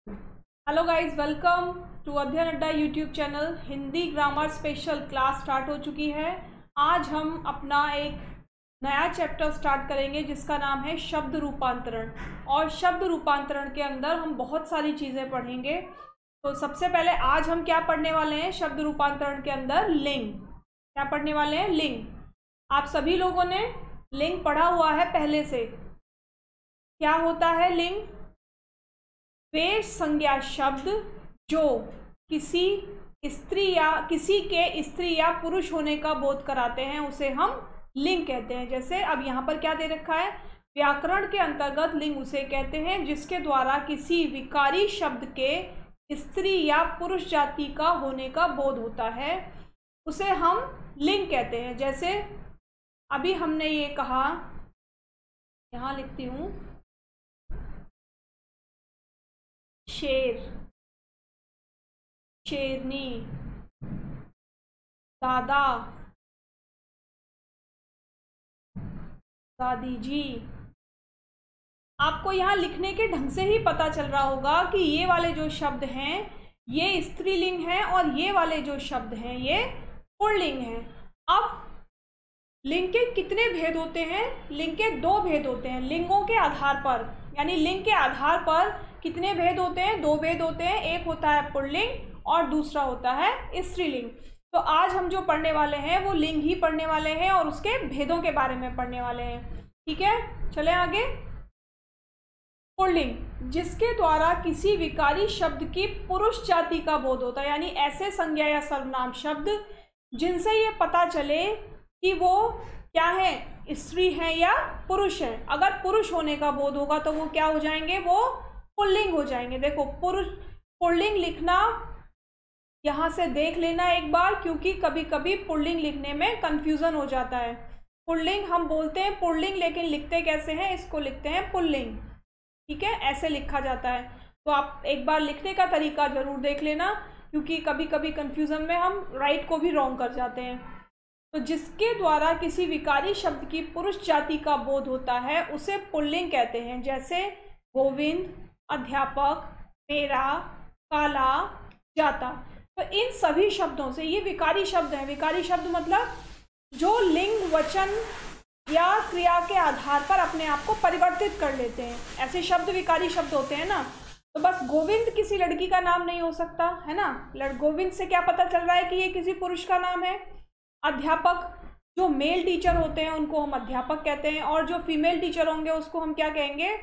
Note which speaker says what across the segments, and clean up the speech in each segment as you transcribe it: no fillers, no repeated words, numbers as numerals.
Speaker 1: Hello guys, welcome to अध्ययन अड्डा YouTube channel. Hindi grammar special class start हो चुकी है। आज हम अपना एक नया चैप्टर स्टार्ट करेंगे जिसका नाम है शब्द रूपांतरण। और शब्द रूपांतरण के अंदर हम बहुत सारी चीज़ें पढ़ेंगे। तो सबसे पहले आज हम क्या पढ़ने वाले हैं? शब्द रूपांतरण के अंदर लिंग। क्या पढ़ने वाले हैं? लिंग। आप सभी लोगों ने लिंग पढ़ा हुआ है पहले से। क्या होता है लिंग? वे संज्ञा शब्द जो किसी स्त्री या किसी के स्त्री या पुरुष होने का बोध कराते हैं उसे हम लिंग कहते हैं। जैसे अब यहाँ पर क्या दे रखा है? व्याकरण के अंतर्गत लिंग उसे कहते हैं जिसके द्वारा किसी विकारी शब्द के स्त्री या पुरुष जाति का होने का बोध होता है, उसे हम लिंग कहते हैं। जैसे अभी हमने ये कहा, यहाँ लिखती हूँ, शेर, शेरनी, दादा, दादी जी। आपको यहाँ लिखने के ढंग से ही पता चल रहा होगा कि ये वाले जो शब्द हैं ये स्त्रीलिंग हैं और ये वाले जो शब्द हैं ये पुल्लिंग हैं। अब लिंग के कितने भेद होते हैं? लिंग के दो भेद होते हैं लिंगों के आधार पर। यानी लिंग के आधार पर कितने भेद होते हैं? दो भेद होते हैं। एक होता है पुल्लिंग और दूसरा होता है स्त्रीलिंग। तो आज हम जो पढ़ने वाले हैं वो लिंग ही पढ़ने वाले हैं और उसके भेदों के बारे में पढ़ने वाले हैं। ठीक है, चलें आगे। पुल्लिंग, जिसके द्वारा किसी विकारी शब्द की पुरुष जाति का बोध होता है। यानी ऐसे संज्ञा या सर्वनाम शब्द जिनसे ये पता चले कि वो क्या है, स्त्री है या पुरुष है। अगर पुरुष होने का बोध होगा तो वो क्या हो जाएंगे? वो पुल्लिंग हो जाएंगे। देखो, पुरुष पुल्लिंग लिखना यहाँ से देख लेना एक बार, क्योंकि कभी कभी पुल्लिंग लिखने में कंफ्यूजन हो जाता है। पुल्लिंग हम बोलते हैं पुल्लिंग, लेकिन लिखते कैसे हैं? इसको लिखते हैं पुल्लिंग। ठीक है, ऐसे लिखा जाता है। तो आप एक बार लिखने का तरीका जरूर देख लेना, क्योंकि कभी कभी कंफ्यूजन में हम राइट को भी रॉन्ग कर जाते हैं। तो जिसके द्वारा किसी विकारी शब्द की पुरुष जाति का बोध होता है उसे पुल्लिंग कहते हैं। जैसे गोविंद, अध्यापक, मेरा, काला, जाता। तो इन सभी शब्दों से, ये विकारी शब्द हैं। विकारी शब्द मतलब जो लिंग, वचन या क्रिया के आधार पर अपने आप को परिवर्तित कर लेते हैं, ऐसे शब्द विकारी शब्द होते हैं ना। तो बस गोविंद किसी लड़की का नाम नहीं हो सकता है ना। गोविंद से क्या पता चल रहा है कि ये किसी पुरुष का नाम है। अध्यापक, जो मेल टीचर होते हैं उनको हम अध्यापक कहते हैं, और जो फीमेल टीचर होंगे उसको हम क्या कहेंगे?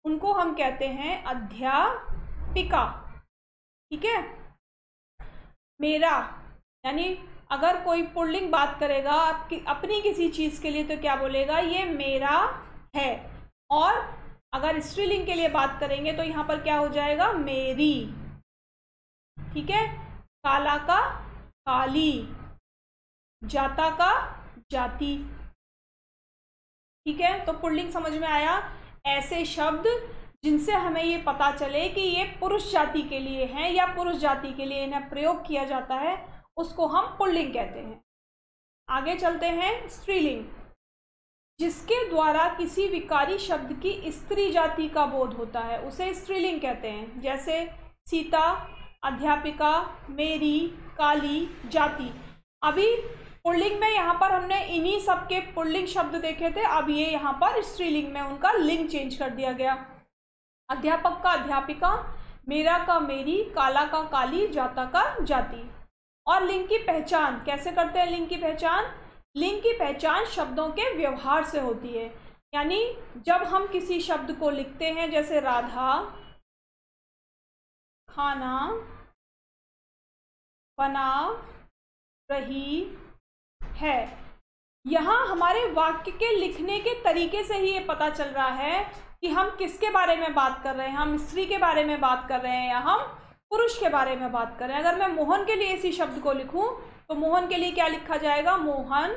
Speaker 1: उनको हम कहते हैं अध्यापिका। ठीक है। मेरा, यानी अगर कोई पुल्लिंग बात करेगा अपनी किसी चीज के लिए तो क्या बोलेगा? ये मेरा है। और अगर स्त्रीलिंग के लिए बात करेंगे तो यहाँ पर क्या हो जाएगा? मेरी। ठीक है। काला का काली, जाता का जाति। ठीक है, तो पुल्लिंग समझ में आया। ऐसे शब्द जिनसे हमें ये पता चले कि ये पुरुष जाति के लिए हैं या पुरुष जाति के लिए इन्हें प्रयोग किया जाता है, उसको हम पुल्लिंग कहते हैं। आगे चलते हैं। स्त्रीलिंग, जिसके द्वारा किसी विकारी शब्द की स्त्री जाति का बोध होता है उसे स्त्रीलिंग कहते हैं। जैसे सीता, अध्यापिका, मेरी, काली, जाति। अभी पुल्लिंग में यहाँ पर हमने इन्हीं सब के पुल्लिंग शब्द देखे थे। अब ये यहाँ पर स्त्रीलिंग में उनका लिंग चेंज कर दिया गया। अध्यापक का अध्यापिका, मेरा का मेरी, काला का काली, जाता का जाति। और लिंग की पहचान कैसे करते हैं? लिंग की पहचान, लिंग की पहचान शब्दों के व्यवहार से होती है। यानी जब हम किसी शब्द को लिखते हैं, जैसे राधा, खाना, बना रही है, यहाँ हमारे वाक्य के लिखने के तरीके से ही ये पता चल रहा है कि हम किसके बारे में बात कर रहे हैं। हम स्त्री के बारे में बात कर रहे हैं या हम पुरुष के बारे में बात कर रहे हैं। अगर मैं मोहन के लिए इसी शब्द को लिखूं तो मोहन के लिए क्या लिखा जाएगा? मोहन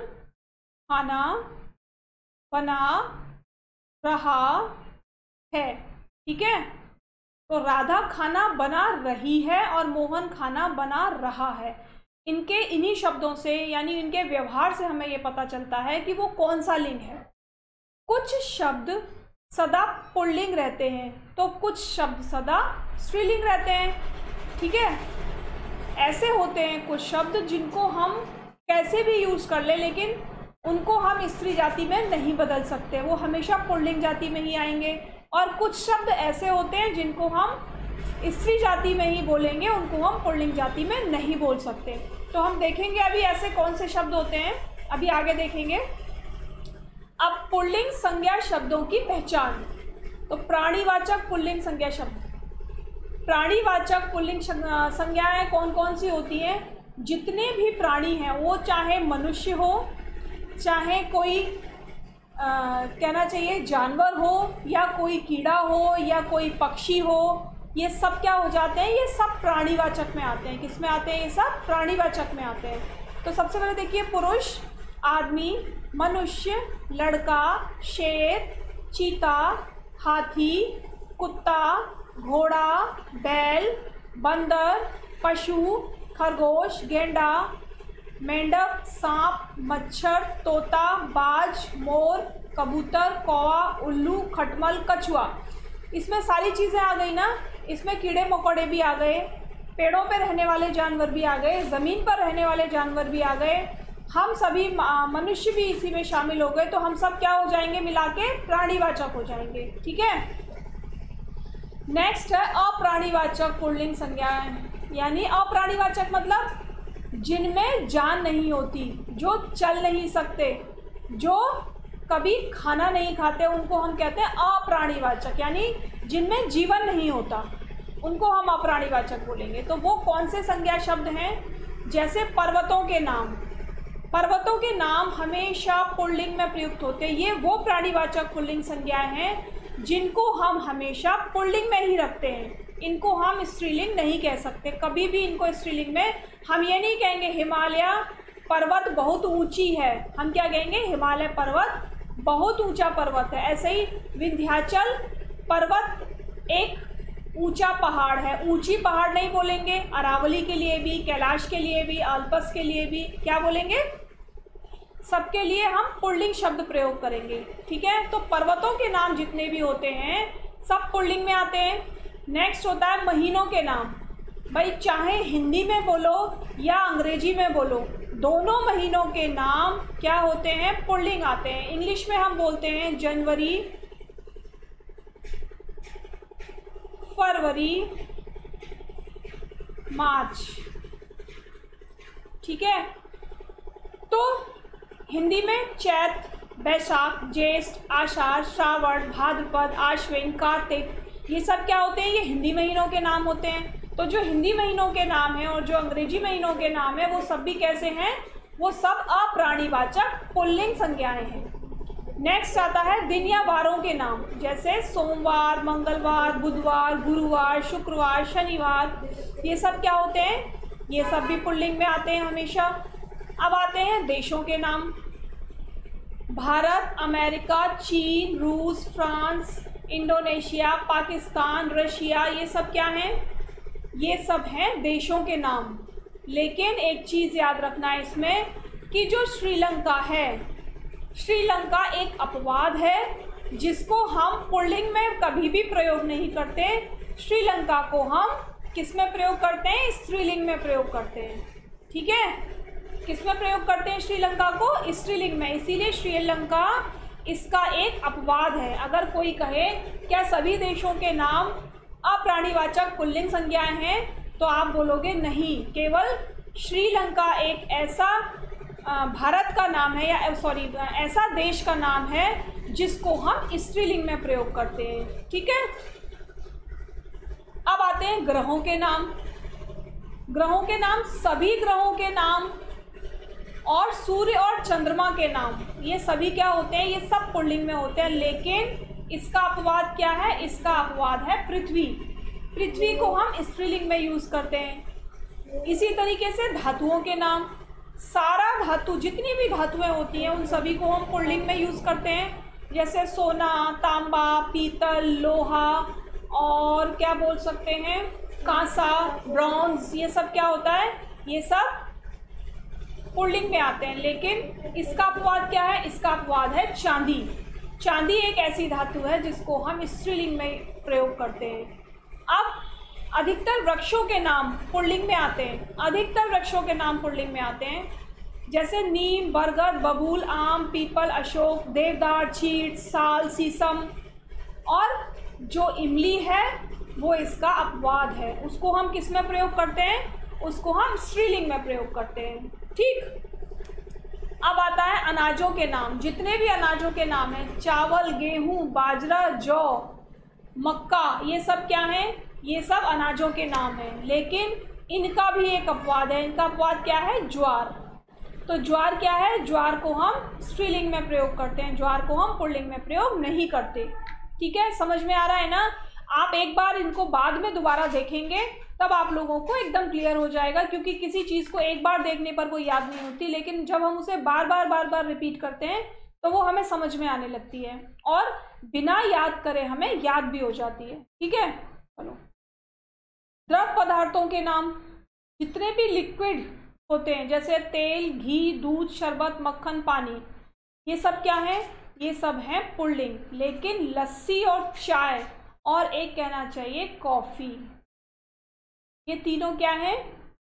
Speaker 1: खाना बना रहा है। ठीक है, तो राधा खाना बना रही है और मोहन खाना बना रहा है। इनके इन्हीं शब्दों से, यानी इनके व्यवहार से हमें ये पता चलता है कि वो कौन सा लिंग है। कुछ शब्द सदा पुल्लिंग रहते हैं, तो कुछ शब्द सदा स्त्रीलिंग रहते हैं। ठीक है, ऐसे होते हैं कुछ शब्द जिनको हम कैसे भी यूज़ कर ले, लेकिन उनको हम स्त्री जाति में नहीं बदल सकते, वो हमेशा पुल्लिंग जाति में ही आएंगे। और कुछ शब्द ऐसे होते हैं जिनको हम स्त्री जाति में ही बोलेंगे, उनको हम पुल्लिंग जाति में नहीं बोल सकते। तो हम देखेंगे अभी ऐसे कौन से शब्द होते हैं, अभी आगे देखेंगे। अब पुल्लिंग संज्ञा शब्दों की पहचान। तो प्राणीवाचक पुल्लिंग संज्ञा शब्द, प्राणीवाचक पुल्लिंग संज्ञाएं कौन कौन सी होती हैं? जितने भी प्राणी हैं, वो चाहे मनुष्य हो, चाहे कोई कहना चाहिए जानवर हो, या कोई कीड़ा हो, या कोई पक्षी हो, ये सब क्या हो जाते हैं? ये सब प्राणीवाचक में आते हैं। किस में आते हैं? ये सब प्राणीवाचक में आते हैं। तो सबसे पहले देखिए, पुरुष, आदमी, मनुष्य, लड़का, शेर, चीता, हाथी, कुत्ता, घोड़ा, बैल, बंदर, पशु, खरगोश, गेंडा, मेंढक, सांप, मच्छर, तोता, बाज, मोर, कबूतर, कौवा, उल्लू, खटमल, कछुआ। इसमें सारी चीज़ें आ गई ना, इसमें कीड़े मकोड़े भी आ गए, पेड़ों पे रहने वाले जानवर भी आ गए, ज़मीन पर रहने वाले जानवर भी आ गए, हम सभी मनुष्य भी इसी में शामिल हो गए। तो हम सब क्या हो जाएंगे? मिला के प्राणीवाचक हो जाएंगे। ठीक है, नेक्स्ट है अप्राणीवाचक पुल्लिंग संज्ञाएं। यानी अप्राणीवाचक मतलब जिनमें जान नहीं होती, जो चल नहीं सकते, जो कभी खाना नहीं खाते, उनको हम कहते हैं अप्राणीवाचक। यानी जिनमें जीवन नहीं होता, उनको हम अप्राणीवाचक बोलेंगे। तो वो कौन से संज्ञा शब्द हैं? जैसे पर्वतों के नाम, पर्वतों के नाम हमेशा पुल्लिंग में प्रयुक्त होते हैं। ये वो प्राणीवाचक पुल्लिंग संज्ञाएं हैं जिनको हम हमेशा पुल्लिंग में ही रखते हैं। इनको हम स्त्रीलिंग नहीं कह सकते कभी भी। इनको स्त्रीलिंग में हम ये नहीं कहेंगे हिमालय पर्वत बहुत ऊंची है, हम क्या कहेंगे? हिमालय पर्वत बहुत ऊंचा पर्वत है। ऐसे ही विंध्याचल पर्वत एक ऊंचा पहाड़ है, ऊंची पहाड़ नहीं बोलेंगे। अरावली के लिए भी, कैलाश के लिए भी, अल्पस के लिए भी क्या बोलेंगे? सबके लिए हम पुल्लिंग शब्द प्रयोग करेंगे। ठीक है, तो पर्वतों के नाम जितने भी होते हैं सब पुल्लिंग में आते हैं। नेक्स्ट होता है महीनों के नाम। भाई चाहे हिंदी में बोलो या अंग्रेजी में बोलो, दोनों महीनों के नाम क्या होते हैं? पुल्लिंग आते हैं। इंग्लिश में हम बोलते हैं जनवरी, फरवरी, मार्च। ठीक है, तो हिंदी में चैत, बैसाख, ज्येष्ठ, आषाढ़, श्रावण, भाद्रपद, आश्विन, कार्तिक, ये सब क्या होते हैं? ये हिंदी महीनों के नाम होते हैं। तो जो हिंदी महीनों के नाम हैं और जो अंग्रेजी महीनों के नाम हैं, वो सब भी कैसे हैं? वो सब अप्राणीवाचक पुल्लिंग संज्ञाएं हैं। नेक्स्ट आता है दिन या वारों के नाम। जैसे सोमवार, मंगलवार, बुधवार, गुरुवार, शुक्रवार, शनिवार, ये सब क्या होते हैं? ये सब भी पुल्लिंग में आते हैं हमेशा। अब आते हैं देशों के नाम। भारत, अमेरिका, चीन, रूस, फ्रांस, इंडोनेशिया, पाकिस्तान, रशिया, ये सब क्या हैं? ये सब हैं देशों के नाम। लेकिन एक चीज़ याद रखना है इसमें कि जो श्रीलंका है, श्रीलंका एक अपवाद है जिसको हम पुल्लिंग में कभी भी प्रयोग नहीं करते। श्रीलंका को हम किस में प्रयोग करते हैं? स्त्रीलिंग में प्रयोग करते हैं। ठीक है, किस में प्रयोग करते हैं श्रीलंका को? स्त्रीलिंग में। इसीलिए श्रीलंका इसका एक अपवाद है। अगर कोई कहे क्या सभी देशों के नाम अप्राणीवाचक पुल्लिंग संज्ञाएं हैं, तो आप बोलोगे नहीं, केवल श्रीलंका एक ऐसा भारत का नाम है, या सॉरी ऐसा देश का नाम है जिसको हम स्त्रीलिंग में प्रयोग करते हैं। ठीक है, अब आते हैं ग्रहों के नाम। ग्रहों के नाम, सभी ग्रहों के नाम और सूर्य और चंद्रमा के नाम, ये सभी क्या होते हैं? ये सब पुल्लिंग में होते हैं। लेकिन इसका अपवाद क्या है? इसका अपवाद है पृथ्वी। पृथ्वी को हम स्त्रीलिंग में यूज़ करते हैं। इसी तरीके से धातुओं के नाम, सारा धातु, जितनी भी धातुएं होती हैं उन सभी को हम पुल्लिंग में यूज़ करते हैं। जैसे सोना, तांबा, पीतल, लोहा, और क्या बोल सकते हैं, कांसा, ब्रॉन्ज, ये सब क्या होता है? ये सब पुल्लिंग में आते हैं। लेकिन इसका अपवाद क्या है? इसका अपवाद है चांदी। चांदी एक ऐसी धातु है जिसको हम स्त्रीलिंग में प्रयोग करते हैं। अब अधिकतर वृक्षों के नाम पुल्लिंग में आते हैं, अधिकतर वृक्षों के नाम पुल्लिंग में आते हैं, जैसे नीम, बरगद, बबूल, आम, पीपल, अशोक, देवदार, चीड़, साल, शीशम। और जो इमली है वो इसका अपवाद है, उसको हम किस में प्रयोग करते हैं, उसको हम स्त्रीलिंग में प्रयोग करते हैं। ठीक, अब आता है अनाजों के नाम। जितने भी अनाजों के नाम हैं, चावल, गेहूं, बाजरा, जौ, मक्का, ये सब क्या हैं, ये सब अनाजों के नाम हैं। लेकिन इनका भी एक अपवाद है, इनका अपवाद क्या है, ज्वार। तो ज्वार क्या है, ज्वार को हम स्त्रीलिंग में प्रयोग करते हैं, ज्वार को हम पुल्लिंग में प्रयोग नहीं करते। ठीक है, समझ में आ रहा है ना। आप एक बार इनको बाद में दोबारा देखेंगे तब आप लोगों को एकदम क्लियर हो जाएगा, क्योंकि किसी चीज़ को एक बार देखने पर कोई याद नहीं होती, लेकिन जब हम उसे बार बार रिपीट करते हैं तो वो हमें समझ में आने लगती है और बिना याद करे हमें याद भी हो जाती है। ठीक है, चलो। द्रव पदार्थों के नाम, जितने भी लिक्विड होते हैं जैसे तेल, घी, दूध, शरबत, मक्खन, पानी, ये सब क्या है, ये सब है पुल्लिंग। लेकिन लस्सी और चाय और एक कहना चाहिए कॉफ़ी, ये तीनों क्या है,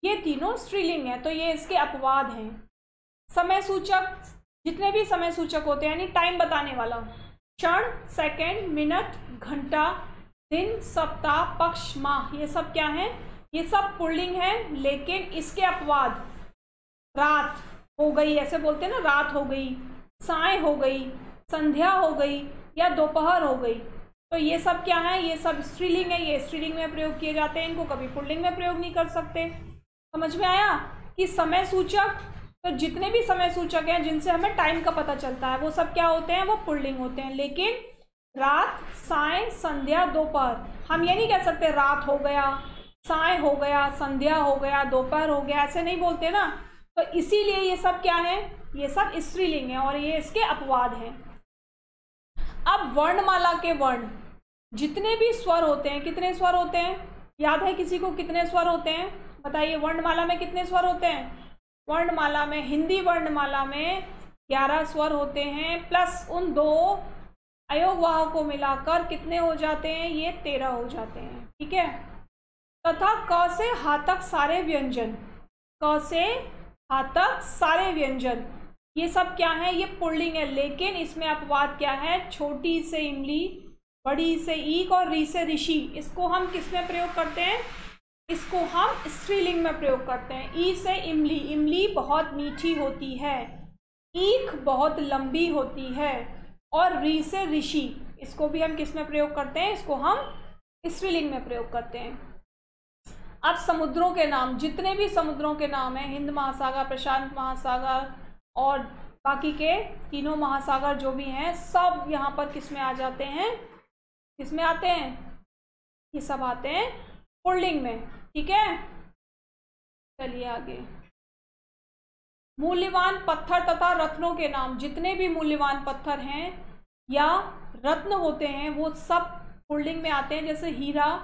Speaker 1: ये तीनों स्त्रीलिंग है, तो ये इसके अपवाद हैं। समय सूचक, जितने भी समय सूचक होते हैं यानी टाइम बताने वाला, क्षण, सेकंड, मिनट, घंटा, दिन, सप्ताह, पक्ष, माह, ये सब क्या है, ये सब पुल्लिंग है। लेकिन इसके अपवाद, रात हो गई, ऐसे बोलते हैं ना, रात हो गई, साय हो गई, संध्या हो गई या दोपहर हो गई, तो ये सब क्या है, ये सब स्त्रीलिंग है, ये स्त्रीलिंग में प्रयोग किए जाते हैं, इनको कभी पुल्लिंग में प्रयोग नहीं कर सकते। समझ में आया कि समय सूचक, तो जितने भी समय सूचक हैं जिनसे हमें टाइम का पता चलता है वो सब क्या होते हैं, वो पुल्लिंग होते हैं। लेकिन रात, साय, संध्या, दोपहर, हम ये नहीं कह सकते रात हो गया, साय हो गया, संध्या हो गया, दोपहर हो गया, ऐसे नहीं बोलते ना। तो इसीलिए ये सब क्या है, ये सब स्त्रीलिंग है और ये इसके अपवाद हैं। अब वर्णमाला के वर्ण, जितने भी स्वर होते हैं, कितने स्वर होते हैं, याद है किसी को कितने स्वर होते हैं, बताइए। वर्णमाला में कितने स्वर होते हैं, वर्णमाला में, हिंदी वर्णमाला में 11 स्वर होते हैं, प्लस उन 2 अयोगवाह को मिलाकर कितने हो जाते हैं, ये 13 हो जाते हैं। ठीक है, तथा क से हा तक सारे व्यंजन, क से हा तक सारे व्यंजन, ये सब क्या है, ये पुल्लिंग है। लेकिन इसमें अपवाद क्या है, छोटी से इमली, बड़ी से ईक और री से ऋषि, इसको हम किस में प्रयोग करते हैं, इसको हम स्त्रीलिंग में प्रयोग करते हैं। ई से इमली, इमली बहुत मीठी होती है, ईख बहुत लंबी होती है, और री से ऋषि, इसको भी हम किस में प्रयोग करते हैं, इसको हम स्त्रीलिंग में प्रयोग करते हैं। अब समुद्रों के नाम, जितने भी समुद्रों के नाम हैं, हिंद महासागर, प्रशांत महासागर और बाकी के तीनों महासागर जो भी हैं, सब यहाँ पर किस में आ जाते हैं, किस में आते हैं, ये सब आते हैं पुल्लिंग में। ठीक है, चलिए आगे। मूल्यवान पत्थर तथा रत्नों के नाम, जितने भी मूल्यवान पत्थर हैं या रत्न होते हैं वो सब पुल्लिंग में आते हैं, जैसे हीरा,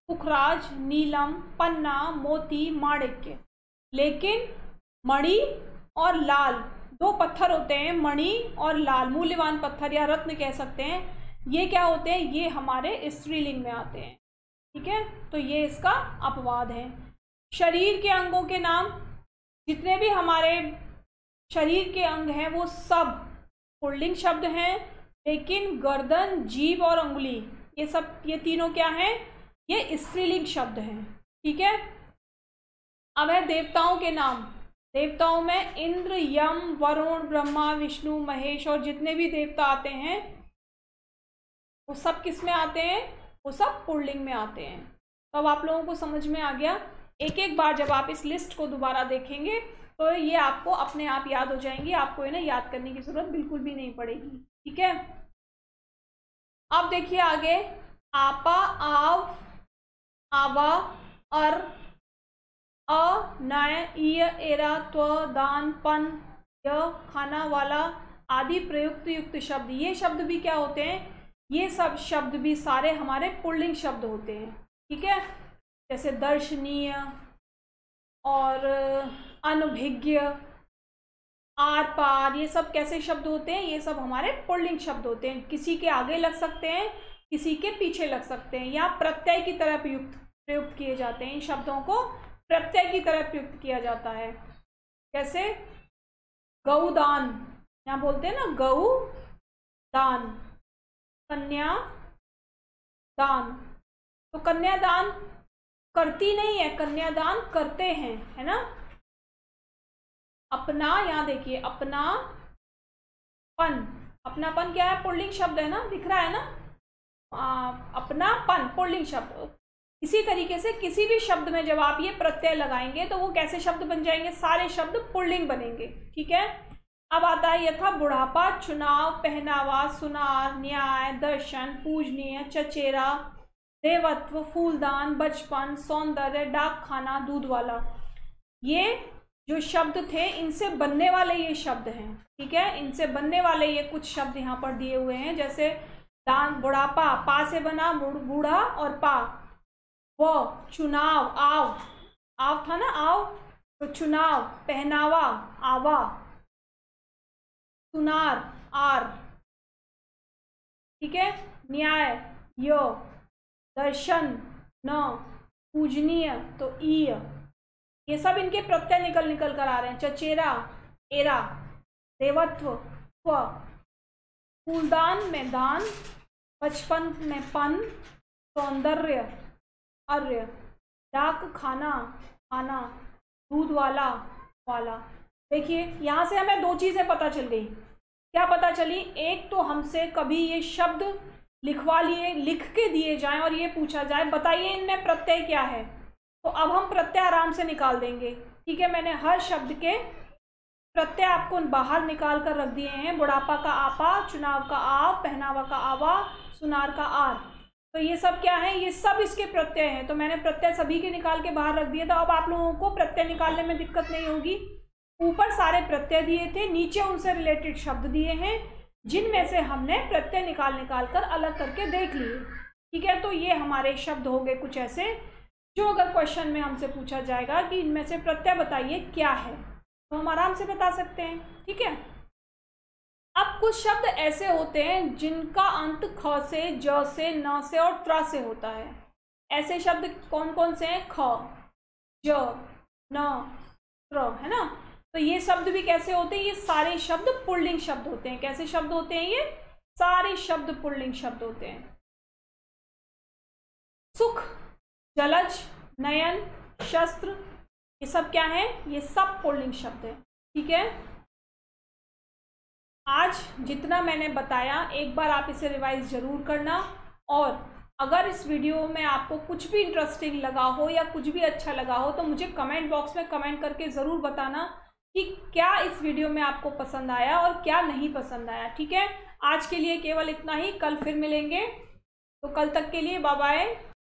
Speaker 1: पुखराज, नीलम, पन्ना, मोती, माणिक्य। लेकिन मणि और लाल 2 पत्थर होते हैं, मणि और लाल, मूल्यवान पत्थर या रत्न कह सकते हैं, ये क्या होते हैं, ये हमारे स्त्रीलिंग में आते हैं। ठीक है, तो ये इसका अपवाद है। शरीर के अंगों के नाम, जितने भी हमारे शरीर के अंग हैं वो सब पुल्लिंग शब्द हैं, लेकिन गर्दन, जीभ और अंगुली, ये सब, ये तीनों क्या हैं, ये स्त्रीलिंग शब्द हैं। ठीक है, अब है देवताओं के नाम। देवताओं में इंद्र, यम, वरुण, ब्रह्मा, विष्णु, महेश और जितने भी देवता आते हैं वो सब किस में आते हैं, वो सब पुल्लिंग में आते हैं। तो अब आप लोगों को समझ में आ गया। एक एक बार जब आप इस लिस्ट को दोबारा देखेंगे तो ये आपको अपने आप याद हो जाएंगी, आपको इन्हें याद करने की जरूरत बिल्कुल भी नहीं पड़ेगी। ठीक है, अब देखिए आगे, आपा, आव, आवा, अर, अ, नय, ईय, एरा, त्व, दान, पन, य, खाना वाला आदि प्रयुक्त युक्त शब्द, ये शब्द भी क्या होते हैं, ये सब शब्द भी सारे हमारे पुल्लिंग शब्द होते हैं। ठीक है, जैसे दर्शनीय और अनभिज्ञ, आर पार, ये सब कैसे शब्द होते हैं? ये सब हमारे पुल्लिंग शब्द होते हैं। किसी के आगे लग सकते हैं, किसी के पीछे लग सकते हैं, या प्रत्यय की तरह प्रयुक्त किए जाते हैं। इन शब्दों को प्रत्यय की तरह प्रयुक्त किया जाता है। कैसे? गौदान, यहाँ बोलते हैं ना गौ दान, कन्या दान। तो कन्यादान करती नहीं है, कन्यादान करते हैं, है ना। अपना, यहाँ देखिए अपनापन, अपनापन क्या है? पुल्लिंग शब्द है ना, दिख रहा है ना। अपनापन पुल्लिंग शब्द। इसी तरीके से किसी भी शब्द में जब आप ये प्रत्यय लगाएंगे तो वो कैसे शब्द बन जाएंगे? सारे शब्द पुल्लिंग बनेंगे। ठीक है। अब आता है यथा बुढ़ापा, चुनाव, पहनावा, सुनार, न्याय, दर्शन, पूजनीय, चचेरा, देवत्व, फूलदान, बचपन, सौंदर्य, डाक खाना, दूध वाला। ये जो शब्द थे इनसे बनने वाले ये शब्द हैं। ठीक है, इनसे बनने वाले ये कुछ शब्द यहाँ पर दिए हुए हैं। जैसे दान, बुढ़ापा, पा से बना बूढ़ा और पा। वो चुनाव, आव था ना, आव, तो चुनाव। पहनावा, आवा। सुनार, आर। ठीक है। न्याय, यो। दर्शन, न। पूजनीय, तो ई। ये सब इनके प्रत्यय निकल कर आ रहे हैं। चचेरा, एरा। देवत्व, स्व। फूलदान में दान, बचपन में पन, सौंदर्य, अर्य, डाक खाना, खाना, दूध वाला, वाला। देखिए यहाँ से हमें दो चीज़ें पता चल गई। क्या पता चली? एक तो हमसे कभी ये शब्द लिखवा लिए, लिख के दिए जाएं और ये पूछा जाए बताइए इनमें प्रत्यय क्या है, तो अब हम प्रत्यय आराम से निकाल देंगे। ठीक है, मैंने हर शब्द के प्रत्यय आपको बाहर निकाल कर रख दिए हैं। बुढ़ापा का आपा, चुनाव का आप, पहनावा का आवा, सुनार का आर। तो ये सब क्या है? ये सब इसके प्रत्यय हैं। तो मैंने प्रत्यय सभी के निकाल के बाहर रख दिए। तो अब आप लोगों को प्रत्यय निकालने में दिक्कत नहीं होगी। ऊपर सारे प्रत्यय दिए थे, नीचे उनसे रिलेटेड शब्द दिए हैं, जिनमें से हमने प्रत्यय निकाल कर अलग करके देख लिए। ठीक है, तो ये हमारे शब्द हो गए कुछ ऐसे जो अगर क्वेश्चन में हमसे पूछा जाएगा कि इनमें से प्रत्यय बताइए क्या है, तो हम आराम से बता सकते हैं। ठीक है। अब कुछ शब्द ऐसे होते हैं जिनका अंत ख से, ज से, न से और त्र से होता है। ऐसे शब्द कौन कौन से हैं? ख, ज, न, त्र, है ना। तो ये शब्द भी कैसे होते हैं? ये सारे शब्द पुल्लिंग शब्द होते हैं। कैसे शब्द होते हैं? ये सारे शब्द पुल्लिंग शब्द होते हैं। सुख, जलज, नयन, शस्त्र, ये सब क्या है? ये सब पुल्लिंग शब्द है। ठीक है। आज जितना मैंने बताया एक बार आप इसे रिवाइज जरूर करना, और अगर इस वीडियो में आपको कुछ भी इंटरेस्टिंग लगा हो या कुछ भी अच्छा लगा हो तो मुझे कमेंट बॉक्स में कमेंट करके ज़रूर बताना कि क्या इस वीडियो में आपको पसंद आया और क्या नहीं पसंद आया। ठीक है, आज के लिए केवल इतना ही। कल फिर मिलेंगे, तो कल तक के लिए बाय बाय।